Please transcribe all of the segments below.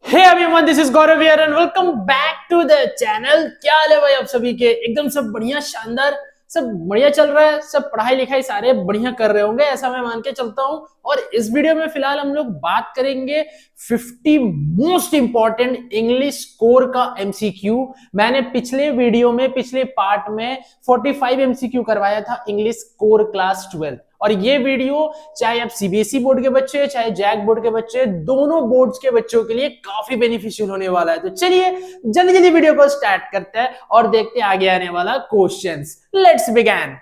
Hey everyone, this is Gaurav here and welcome back to the channel. क्या हाल है भाई आप सभी के? एकदम सब बढ़िया, शानदार, सब बढ़िया चल रहा है। सब पढ़ाई लिखाई सारे बढ़िया कर रहे होंगे, ऐसा मैं मान के चलता हूं। और इस वीडियो में फिलहाल हम लोग बात करेंगे 50 मोस्ट इंपॉर्टेंट इंग्लिश कोर का एमसीक्यू। मैंने पिछले वीडियो में, पिछले पार्ट में 45 एमसीक्यू करवाया था इंग्लिश कोर क्लास 12। और ये वीडियो चाहे आप सीबीएसई बोर्ड के बच्चे, चाहे जैक बोर्ड के बच्चे, दोनों बोर्ड्स के बच्चों के लिए काफी बेनिफिशियल होने वाला है। तो चलिए जल्दी जल्दी वीडियो को स्टार्ट करते हैं और देखते हैं आगे आने वाला क्वेश्चंस। Let's begin.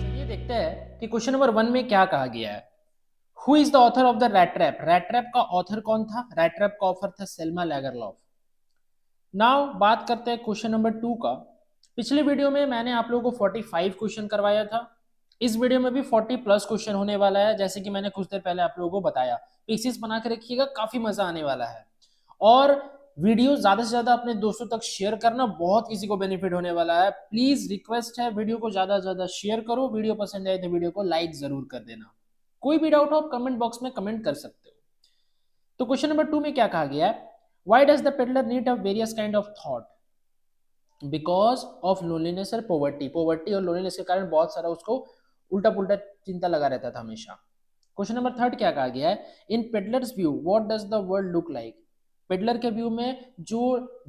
चलिए देखते हैं कि क्वेश्चन नंबर 1 में क्या कहा गया है। Who is the author of the rat trap? Rat trap का ऑथर कौन था? रैट ट्रैप का ऑथर था सेल्मा लैगरलॉफ। नाउ बात करते हैं क्वेश्चन नंबर 2 का। पिछले वीडियो में मैंने आप लोगों को 45 क्वेश्चन करवाया था। इस वीडियो में भी 40 प्लस क्वेश्चन होने वाला है, जैसे कि मैंने कुछ देर पहले आप लोगों को बताया। पीसीस बना के रखिएगा, काफी मजा आने वाला है। और वीडियो ज्यादा से ज्यादा अपने दोस्तों तक शेयर करना, बहुत किसी को बेनिफिट होने वाला है। प्लीज रिक्वेस्ट है, वीडियो को ज्यादा से ज्यादा शेयर करो। वीडियो पसंद आए तो वीडियो को लाइक जरूर कर देना। कोई भी डाउट हो आप कमेंट बॉक्स में कमेंट कर सकते हो। तो क्वेश्चन नंबर 2 में क्या कहा गया है? Why does the peddler need a various kind of thought? Because of loneliness और poverty। poverty और loneliness के कारण बहुत सारा उसको उल्टा पुल्टा चिंता लगा रहता था हमेशा। क्वेश्चन नंबर 3 क्या कहा गया है? In peddler's view what does the world look like? Peddler के व्यू में जो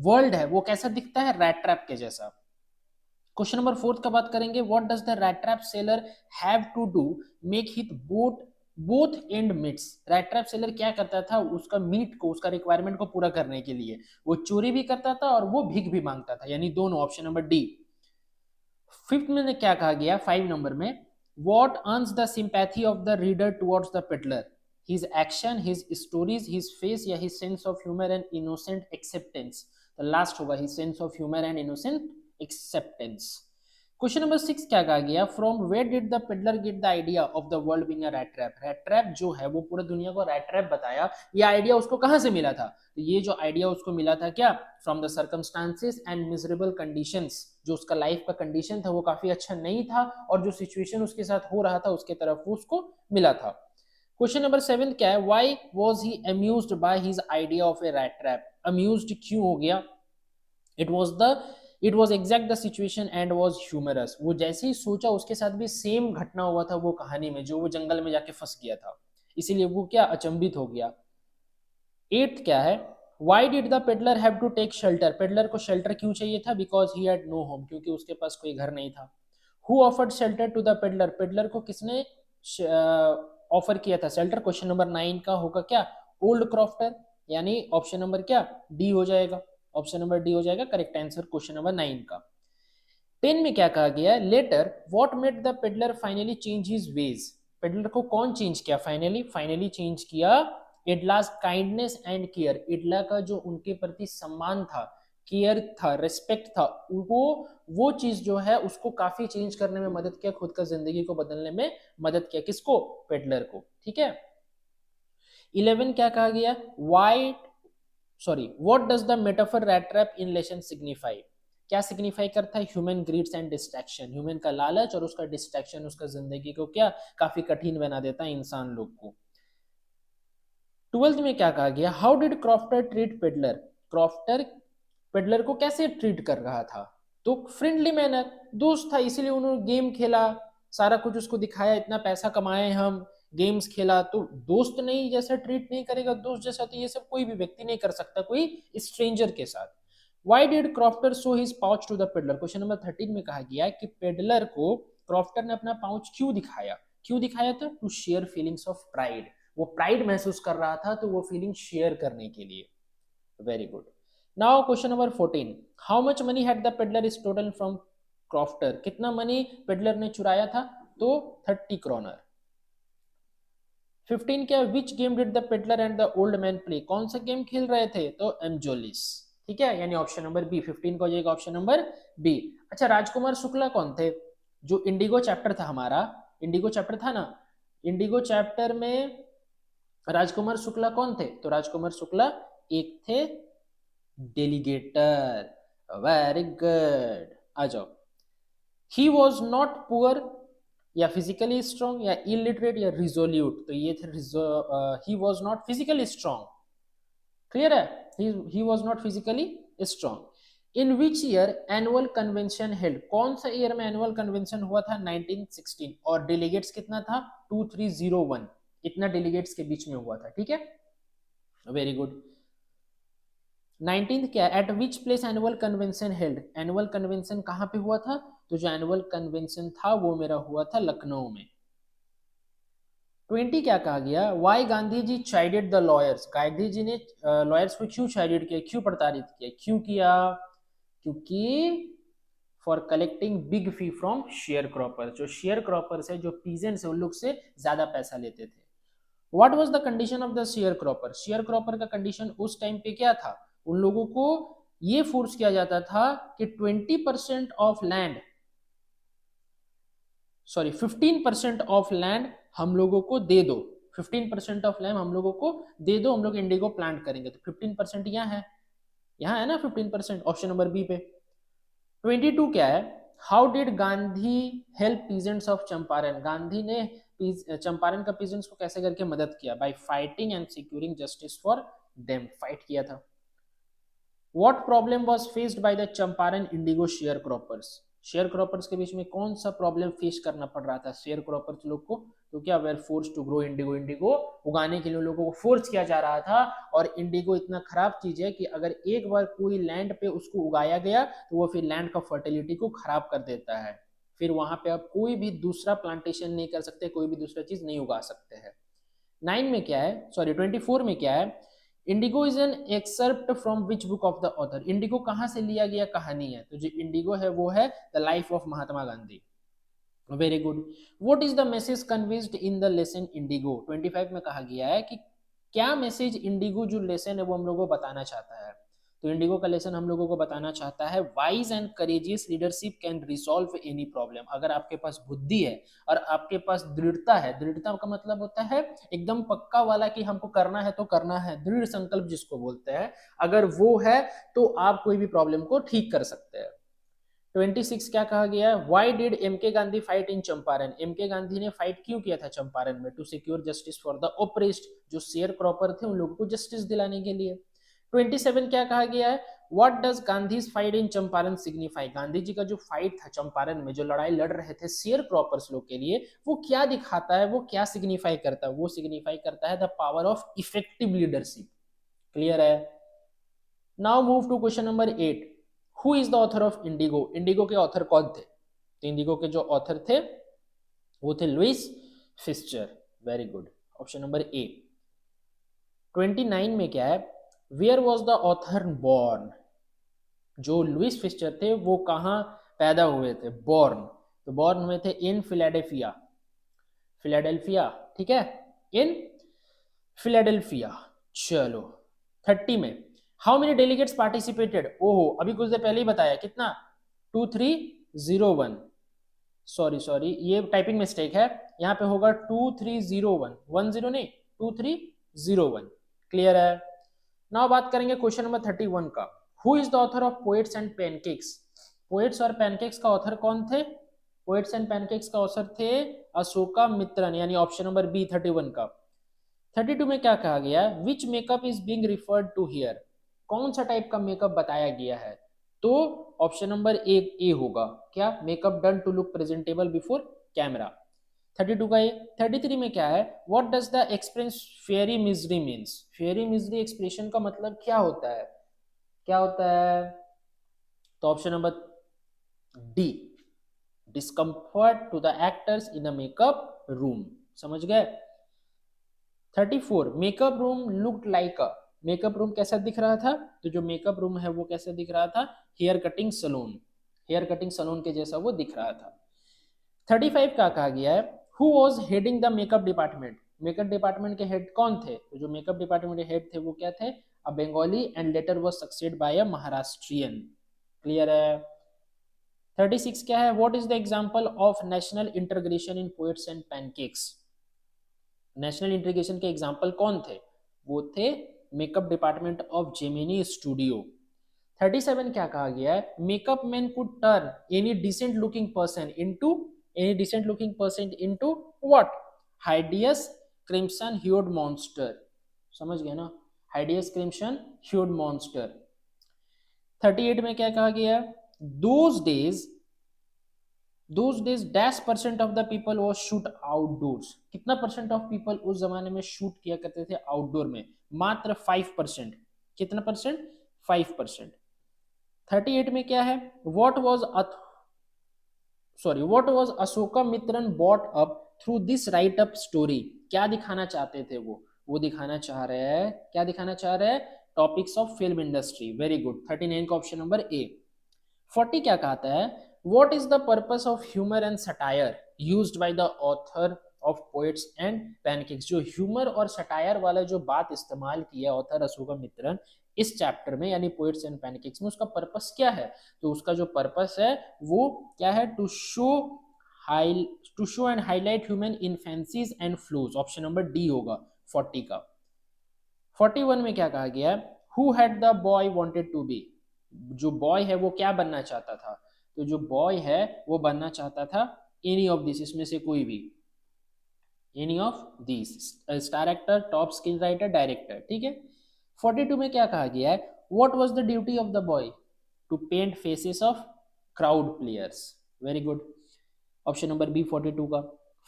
वर्ल्ड है वो कैसा दिखता है? रैट ट्रैप के जैसा। क्वेश्चन नंबर 4 का बात करेंगे। What does the rat trap seller have to do make it both end meets? Rat trap seller क्या करता था उसका मीट को, उसका रिक्वायरमेंट को पूरा करने के लिए? वो चोरी भी करता था और वो भीख भी मांगता था, यानी दोनों। Option number D. 5th में क्या कहा गया? 5 नंबर में what earns the sympathy of the reader towards the peddler? His action, his stories, his face, या his sense of humour and innocent acceptance? तो लास्ट होगा his sense of humour and innocent acceptance. Question number 6 क्या कहा गया? From where did the peddler get the idea of the world being a rat trap? Rat trap जो है वो पूरे दुनिया को रैट ट्रैप बताया, ये आइडिया उसको कहां से मिला था? तो ये जो आइडिया उसको मिला था क्या? From the circumstances and miserable conditions. जो उसका लाइफ का कंडीशन था वो काफी अच्छा नहीं था, और जो सिचुएशन उसके साथ हो रहा था उसके तरफ वो उसको मिला था। क्वेश्चन नंबर 7 क्या है? Why was he amused by his idea of a rat trap? Amused क्यों हो गया? It was exact the situation and was humorous. वो जैसे ही सोचा उसके साथ भी सेम घटना हुआ था वो कहानी में, जो वो जंगल में जाके फंस गया था, इसीलिए वो क्या अचंभित हो गया। 8th क्या है? Why did the peddler have to take shelter? Peddler को शेल्टर क्यों चाहिए था? Because he had no home, क्योंकि उसके पास कोई घर नहीं था। Who offered shelter to the peddler? Peddler को किसने ऑफर किया था शेल्टर? क्वेश्चन नंबर 9 का होगा क्या? ओल्ड क्रॉफ्टर, यानी ऑप्शन नंबर क्या? डी हो जाएगा। ऑप्शन नंबर डी हो जाएगा करेक्ट आंसर क्वेश्चन नंबर 9 का। 10 में क्या कहा गया? Letter what made the peddler finally change his ways? Peddler को कौन चेंज किया? फाइनली चेंज किया Edla's kindness and care. Edla का जो उनके प्रति सम्मान था, केयर था, रिस्पेक्ट था, वो चीज जो है उसको काफी चेंज करने में मदद किया, खुद का जिंदगी को बदलने में मदद किया। किसको? पेडलर को। ठीक है। 11 क्या कहा गया? What does the metaphor rat trap in lesson signify? क्या सिग्निफाई करता है? Human grids and distraction. Human का लालच और उसका डिस्ट्रैक्शन उसका जिंदगी को क्या काफी कठिन बना देता है इंसान लोग को। 12th में क्या कहा गया? How did crofter treat peddler? Crofter peddler को कैसे ट्रीट कर रहा था? तो फ्रेंडली मैनर, दोस्त था, इसीलिए उन्होंने गेम खेला, सारा कुछ उसको दिखाया, इतना पैसा कमाए हम, गेम्स खेला। तो दोस्त नहीं जैसा ट्रीट नहीं करेगा दोस्त जैसा, तो ये सब कोई भी व्यक्ति नहीं कर सकता कोई स्ट्रेंजर के साथ। Why did crofter show his pouch to the peddler? Question number 13 में कहा गया कि पेडलर को क्रॉफ्टर ने अपना पाउच क्यों दिखाया? क्यों दिखाया था? To share feelings of pride. वो प्राइड महसूस कर रहा था, तो वो फीलिंग शेयर करने के लिए। Very good. Now question number 14। How much money had the peddler stolen from crofter? कितना मनी पेडलर ने चुराया था? तो 30 क्रोनर। 15 क्या? Which game did the peddler and the old man play? कौन सा गेम खेल रहे थे? तो एमजोलिस। ठीक है, यानी ऑप्शन नंबर बी। 15 को जाएगा ऑप्शन नंबर बी। अच्छा, राजकुमार शुक्ला कौन थे? जो इंडिगो चैप्टर था हमारा, इंडिगो चैप्टर था ना, इंडिगो चैप्टर में राजकुमार शुक्ला कौन थे? तो राजकुमार शुक्ला एक थे डेलीगेटर। Very good. आ जाओ। ही वॉज नॉट पुअर, या फिजिकली स्ट्रॉन्ग, या इलिटरेट, या रिजोल्यूट। तो ये थे he was not physically strong. Clear है, he was not physically strong. In which year annual convention held, कौन सा ईयर में एनुअल कन्वेंशन हुआ था? 1916। और डेलीगेट्स कितना था? 2301। इतना डेलीगेट्स के बीच में हुआ था, ठीक है, वेरी गुड। 19th क्या, eight which place annual convention held, annual convention कहां पे हुआ था? तो जो एनुअल कन्वेंशन था वो मेरा हुआ था लखनऊ में। 20 क्या कहा गया, why Gandhi ji chided the lawyers, Gandhi ji ने लॉयर्स को क्यों चाइडेड किया, क्यों प्रताड़ित किया, क्यों किया? क्योंकि for collecting big fee from share cropper, जो शेयर क्रॉपर्स है, जो पीजेंट्स है, उन लोग से ज्यादा पैसा लेते थे। What was the condition of the share cropper, share cropper का कंडीशन उस टाइम पे क्या था? उन लोगों को ये फोर्स किया जाता था कि 20% of land, sorry 15% of land हम लोगों को दे दो, 15% ऑफ लैंड हम लोगों को दे दो, हम लोग इंडिगो प्लांट करेंगे। तो 15% यहाँ है ना 15%, ऑप्शन नंबर बी पे। 22 क्या है, how did Gandhi help peasants of Champaran, Gandhi ने चंपारण का पीजेंट्स को कैसे करके मदद किया? Bye fighting and securing justice for them, fight किया था। What problem was faced by the Champaran Indigo share croppers, share croppers के बीच में कौन सा प्रॉब्लम फेस करना पड़ रहा था शेयर क्रॉपर्स लोग को? तो क्या, were force to grow indigo, indigo उगाने के लिए लोगों को फोर्स किया जा रहा था। और इंडिगो इतना खराब चीज है कि अगर एक बार कोई लैंड पे उसको उगाया गया तो वो फिर लैंड का फर्टिलिटी को खराब कर देता है, फिर वहां पे आप कोई भी दूसरा प्लांटेशन नहीं कर सकते, कोई भी दूसरा चीज नहीं उगा सकते हैं। 9 में क्या है, सॉरी 24 में क्या है, Indigo is an excerpt from which book of the author, Indigo कहां से लिया गया कहानी है? तो जो इंडिगो है वो है the life of Mahatma Gandhi. Very good. What is the message conveyed in the lesson Indigo, 25 में कहा गया है कि क्या मैसेज इंडिगो जो लेसन है वो हम लोगों को बताना चाहता है? तो इंडिगो का लेसन हम लोगों को बताना चाहता है, wise and courageous leadership can resolve any problem. अगर आपके पास बुद्धि है और आपके पास दृढ़ता है, दृढ़ता का मतलब होता है एकदम पक्का वाला कि हमको करना है तो करना है, दृढ़ संकल्प जिसको बोलते हैं, अगर वो है तो आप कोई भी प्रॉब्लम को ठीक कर सकते हैं। 26 क्या कहा गया है, why did M K Gandhi fight in Champaran, M K Gandhi ने फाइट क्यों किया था चंपारण में? To secure justice for the oppressed, जो शेयर क्रॉपर थे उन लोगों को जस्टिस दिलाने के लिए। 27 क्या कहा गया है, what does Gandhi's fight in Champaran signify, Gandhi ji का जो फाइट था चंपारण में, जो लड़ाई लड़ रहे थे शेयर क्रॉपर्स लोग के लिए, वो क्या दिखाता है, वो क्या सिग्निफाई करता है? वो सिग्निफाई करता है the power of effective leadership. Clear है। Now move to question number 8, who is the author of Indigo, Indigo के ऑथर कौन थे? तो इंडिगो के जो ऑथर थे वो थे Louis Fischer. Very good, option number A. 29 में क्या है, where was the author born, जो लुइस फिस्चर थे वो कहाँ पैदा हुए थे? बॉर्न, तो बॉर्न हुए थे इन फिलाडेल्फिया, फिलाडेल्फिया, ठीक है, इन फिलाडेल्फिया। चलो 30 में, हाउ मेनी डेलीगेट्स पार्टिसिपेटेड, ओहो अभी कुछ देर पहले ही बताया, कितना? 2301, सॉरी सॉरी ये टाइपिंग मिस्टेक है, यहाँ पे होगा 2301, 10 नहीं 2301। क्लियर है। नाउ बात करेंगे क्वेश्चन नंबर 31 का, who is the author of poets and pancakes, poets और पैनकेक्स का ऑथर कौन थे? पोएट्स एंड पैनकेक्स का ऑथर थे अशोका मित्रन, यानी ऑप्शन नंबर बी 31 का। 32 में क्या कहा गया, which makeup is being referred to here, कौन सा टाइप का मेकअप बताया गया है? तो ऑप्शन नंबर ए होगा, क्या? Makeup done to look presentable before camera. 32 का ए। 33 में क्या है, what does the express fairy misery means, fairy misery expression का मतलब क्या होता है? क्या होता है? तो option number D, discomfort to the actors in a makeup room. समझ गए। 34, makeup room looked like a, makeup room कैसा दिख रहा था? तो जो मेकअप रूम है वो कैसे दिख रहा था? Hair cutting saloon, hair cutting saloon के जैसा वो दिख रहा था। 35 का कहा गया है, who was heading the makeup department, makeup department के हेड कौन थे? तो जो मेकअप डिपार्टमेंट के हेड थे वो क्या थे? A Bengali and later was succeeded by a Maharashtrian. Clear है। 36 क्या है, what is the example of national integration in poets and pancakes, national integration के एग्जाम्पल कौन थे? वो थे makeup department of Gemini studio. 37 क्या कहा गया है, makeup man could turn any decent looking person into what, hideous crimson hued monster, समझ गए ना, हाइडियस क्रिम्सन ह्यूड मॉन्स्टर। 38 में क्या कहा गया है, those days dash percent of the people वो शूट आउटडोर्स, कितना परसेंट ऑफ पीपल उस जमाने में शूट किया करते थे आउटडोर में, मात्र 5%, कितना परसेंट, 5%। 38 में क्या है, what was Ashoka Mitran bought up through this write up story, क्या दिखाना चाहते थे वो दिखाना चाह रहे हैं, क्या दिखाना चाह रहे हैं, topics of film industry, very good. 39 का ऑप्शन नंबर ए। 40 क्या कहता है, what is the purpose of humour and satire used by the author of poets and pancakes, जो ह्यूमर और सटायर वाला जो बात इस्तेमाल किया ऑथर अशोका मित्रन इस चैप्टर में यानी पोएट्स एंड पैनकेक्स में, उसका पर्पस क्या है, तो उसका जो पर्पस है वो क्या है, to show and highlight human infancies and flaws, option number D होगा 40 का। 41 में क्या कहा गया है, who had the boy wanted to be, जो बॉय है वो क्या बनना चाहता था, तो जो बॉय है वो बनना चाहता था एनी ऑफ दिस, इसमें से कोई भी, any of this, star actor, top screen writer, director, ठीक है। 42 में क्या कहा गया है, what was the duty of the boy, to paint faces of crowd players, very good, option number B 42 का।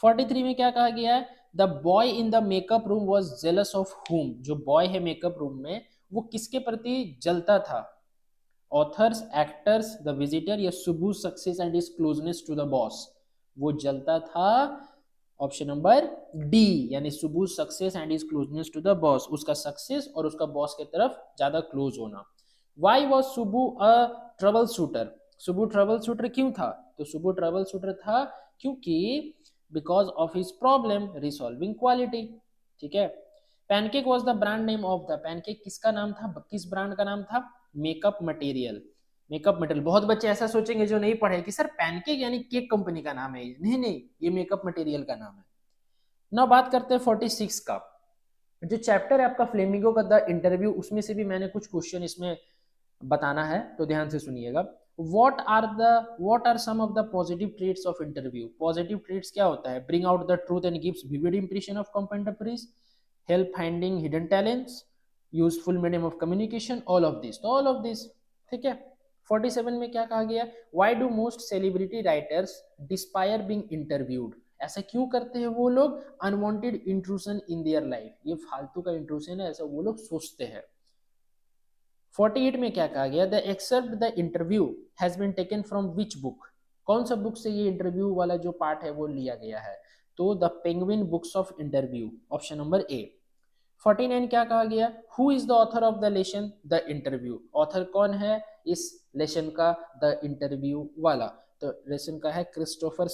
43 में क्या कहा गया है, the boy in the makeup room was jealous of whom, जो बॉय है मेकअप रूम में वो किसके प्रति जलता था, ऑथर्स, एक्टर्स, द विजिटर, या Subbu success and his closeness to the boss, वो जलता था ऑप्शन नंबर डी, यानी Subbu success and his closeness to the boss, उसका सक्सेस और उसका बॉस की तरफ ज्यादा क्लोज होना। Why was Subbu a trouble shooter, Subbu trouble shooter क्यों था, तो सुबू ट्रबल शूटर था क्योंकि because of his problem resolving quality, ठीक है। Pancake was the brand name of the, pancake किसका नाम था, किस ब्रांड का नाम था, मेकअप मटेरियल, मेकअप मटेरियल। बहुत बच्चे ऐसा सोचेंगे जो नहीं पढ़े कि सर पैनकेक यानी केक कंपनी का नाम है, नहीं, ये मेकअप मटेरियल का नाम है। ना बात करते हैं 46 का, जो चैप्टर है आपका फ्लेमिंगो का द इंटरव्यू, उसमें से भी मैंने कुछ क्वेश्चन इसमें बताना है, तो ध्यान से सुनिएगा। what are some of the positive traits of interview, positive traits क्या होता है, bring out the truth and gives vivid impression of contemporaries, help finding hidden talents, useful medium of communication, all of this, ठीक है। 47 में क्या कहा गया, why do most celebrity writers despise being interviewed, ऐसा क्यों करते हैं वो लोग, unwanted intrusion in their life, ये फालतू का इंट्रूशन है ऐसा वो लोग सोचते हैं। 48 में क्या कहा गया, the except the interview has been taken from which book, कौन सा बुक से ये इंटरव्यू वाला जो पार्ट है वो लिया गया है, तो the penguin books of interview, option number ए। 49 क्या कहा गया, who is the author of the lesson the interview, author कौन है इस लेसन का, द इंटरव्यू वाला, तो लेसन का है Christopher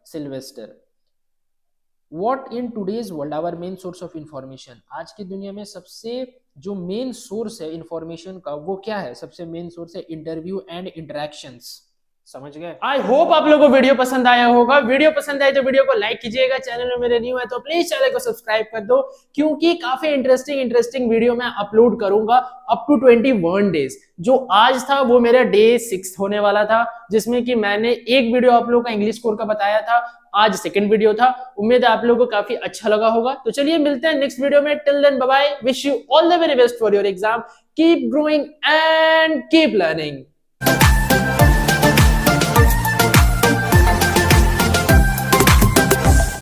Sylvester. What in today's world our main source of information, आज की दुनिया में सबसे जो मेन सोर्स है इंफॉर्मेशन का वो क्या है, सबसे मेन सोर्स है इंटरव्यू एंड इंटरेक्शंस, समझ गए। आई होप आप लोगों को वीडियो पसंद आया होगा, वीडियो पसंद आए तो वीडियो को लाइक कीजिएगा, चैनल में मेरे न्यू है तो प्लीज चैनल को सब्सक्राइब कर दो, क्योंकि काफी इंटरेस्टिंग वीडियो मैं अपलोड करूंगा अप टू 21 डेज। जो आज था वो मेरा डे 6 होने वाला था, जिसमें कि मैंने एक वीडियो आप लोगों का इंग्लिश कोर का बताया था, आज सेकंड वीडियो था, उम्मीद है आप लोगों को काफी अच्छा लगा होगा। तो चलिए मिलते हैं नेक्स्ट वीडियो में, till then bye bye, wish you all the very best for your exam, keep growing and keep learning.